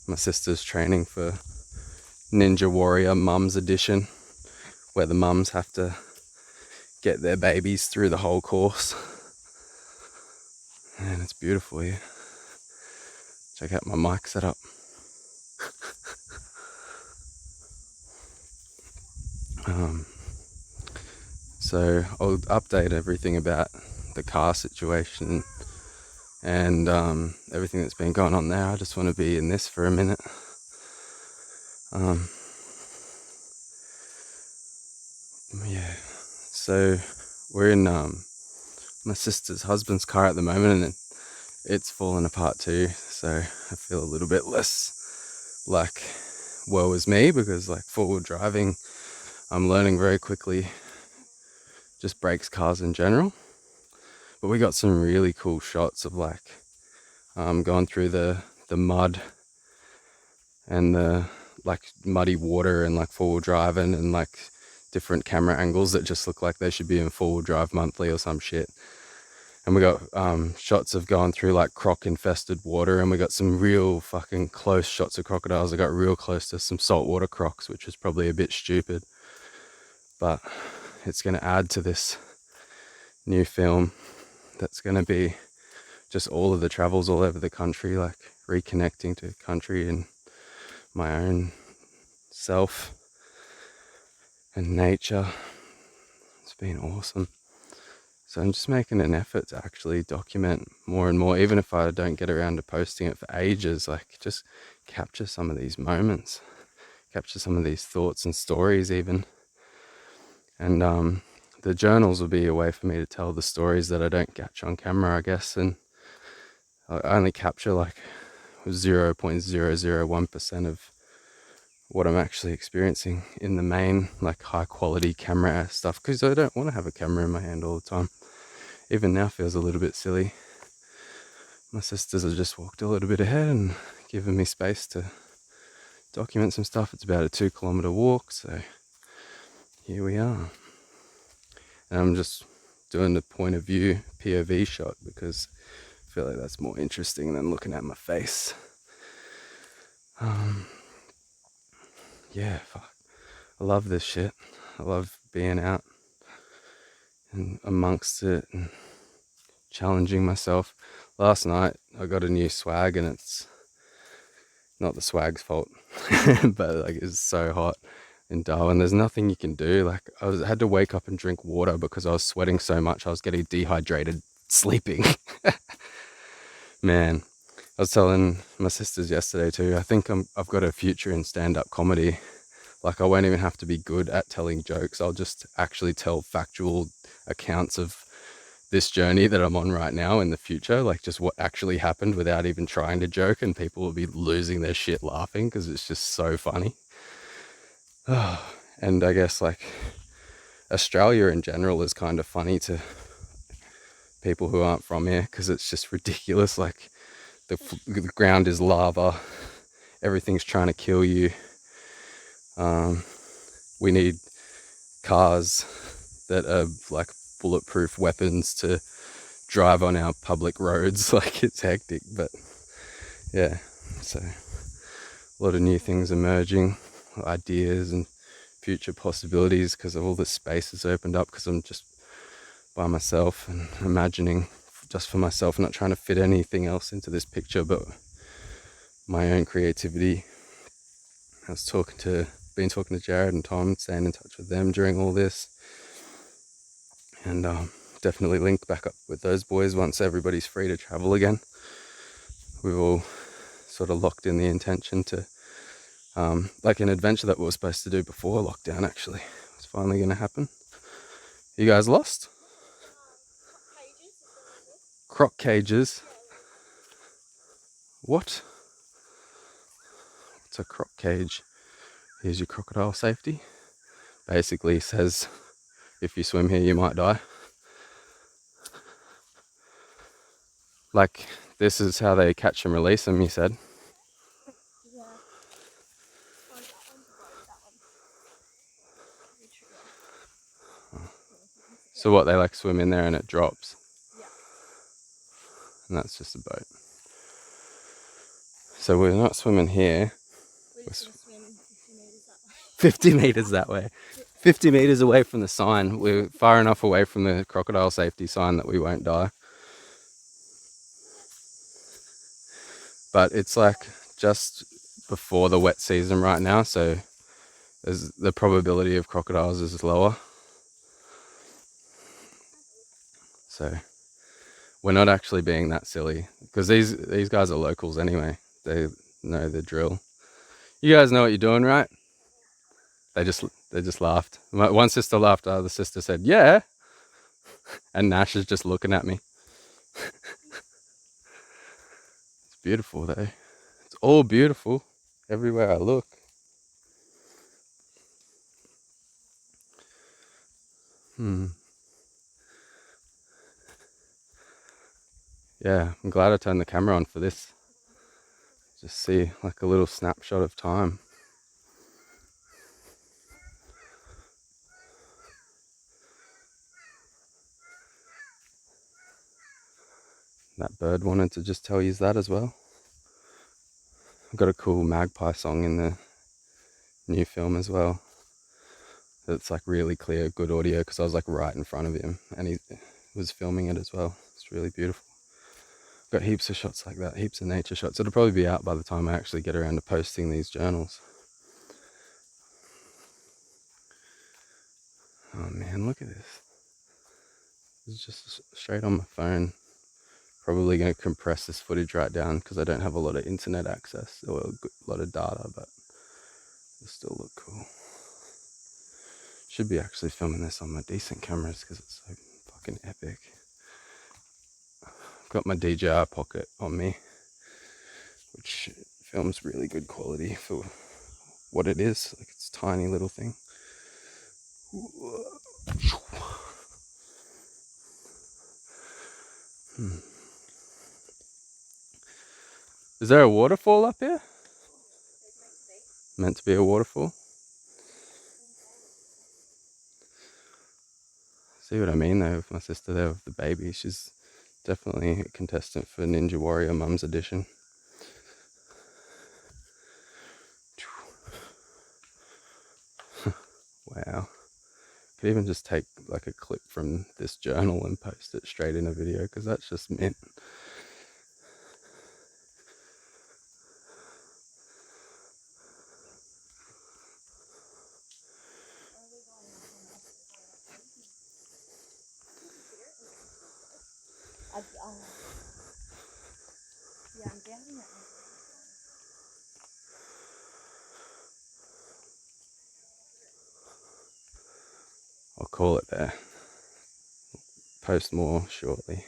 My sister's training for Ninja Warrior Mums Edition, where the mums have to get their babies through the whole course. And it's beautiful here. Check out my mic setup. So I'll update everything about the car situation and everything that's been going on there. I just want to be in this for a minute. Yeah, so we're in my sister's husband's car at the moment, and it's fallen apart too, so I feel a little bit less like woe is me, because like forward driving, I'm learning very quickly, just breaks cars in general. But we got some really cool shots of like going through the mud and the like muddy water and like forward driving, and like different camera angles that just look like they should be in Forward Drive Monthly or some shit. And we got shots of going through like croc infested water, and we got some real fucking close shots of crocodiles. I got real close to some saltwater crocs, which is probably a bit stupid, but it's going to add to this new film that's going to be just all of the travels all over the country, like reconnecting to country and my own self and nature. It's been awesome. So I'm just making an effort to actually document more and more, even if I don't get around to posting it for ages, like just capture some of these moments, capture some of these thoughts and stories even. And the journals will be a way for me to tell the stories that I don't catch on camera, I guess. And I only capture like 0.001% of what I'm actually experiencing in the main, like high quality camera stuff, because I don't want to have a camera in my hand all the time. Even now feels a little bit silly. My sisters have just walked a little bit ahead and given me space to document some stuff. It's about a 2-kilometer walk, so here we are. And I'm just doing the point of view POV shot because I feel like that's more interesting than looking at my face. Yeah, fuck. I love this shit. I love being out and amongst it and challenging myself. Last night I got a new swag, and it's not the swag's fault, but like it's so hot in Darwin. There's nothing you can do. Like I had to wake up and drink water because I was sweating so much. I was getting dehydrated sleeping. Man, I was telling my sisters yesterday too, I think I've got a future in stand-up comedy. Like I won't even have to be good at telling jokes. I'll just actually tell factual accounts of this journey that I'm on right now in the future, like just what actually happened without even trying to joke, and people will be losing their shit laughing because it's just so funny. And I guess like Australia in general is kind of funny to people who aren't from here because it's just ridiculous. Like the ground is lava, everything's trying to kill you. We need cars that are like bulletproof weapons to drive on our public roads. Like it's hectic, but yeah, so a lot of new things emerging, ideas and future possibilities because of all this space that's opened up, because I'm just by myself and imagining just for myself, not trying to fit anything else into this picture but my own creativity. I was been talking to Jared and Tom, staying in touch with them during all this, and definitely link back up with those boys once everybody's free to travel again. We've all sort of locked in the intention to like an adventure that we were supposed to do before lockdown. Actually, it's finally going to happen. You guys lost? Croc cages? What? What's a croc cage? Here's your crocodile safety. Basically says if you swim here you might die. Like this is how they catch and release them, you said? Yeah. Oh, that one's broke, that one. So what, they like swim in there and it drops? Yeah. And that's just a boat. So we're not swimming here. We're just going to swim 50 metres that way. 50 meters that way. 50 meters away from the sign. We're far enough away from the crocodile safety sign that we won't die. But it's like just before the wet season right now, so the probability of crocodiles is lower. So we're not actually being that silly, because these guys are locals anyway. They know the drill. You guys know what you're doing, right? They just laughed. One sister laughed. The other sister said, "Yeah," and Nash is just looking at me. It's beautiful though. It's all beautiful everywhere I look. Yeah, I'm glad I turned the camera on for this. Just see like a little snapshot of time. That bird wanted to just tell you that as well. I've got a cool magpie song in the new film as well. It's like really clear, good audio, because I was like right in front of him and he was filming it as well. It's really beautiful. Got heaps of shots like that, heaps of nature shots. It'll probably be out by the time I actually get around to posting these journals. Oh man, look at this. It's just straight on my phone. Probably going to compress this footage right down because I don't have a lot of internet access or a lot of data, but it'll still look cool. Should be actually filming this on my decent cameras because it's so fucking epic. I've got my DJI Pocket on me, which films really good quality for what it is. Like, it's a tiny little thing. Is there a waterfall up here? Meant to be a waterfall? See what I mean though, with my sister there with the baby. She's definitely a contestant for Ninja Warrior Mum's Edition. Wow. Could even just take like a clip from this journal and post it straight in a video, because that's just mint. Yeah, I'm doubting it. I'll call it there. Post more shortly.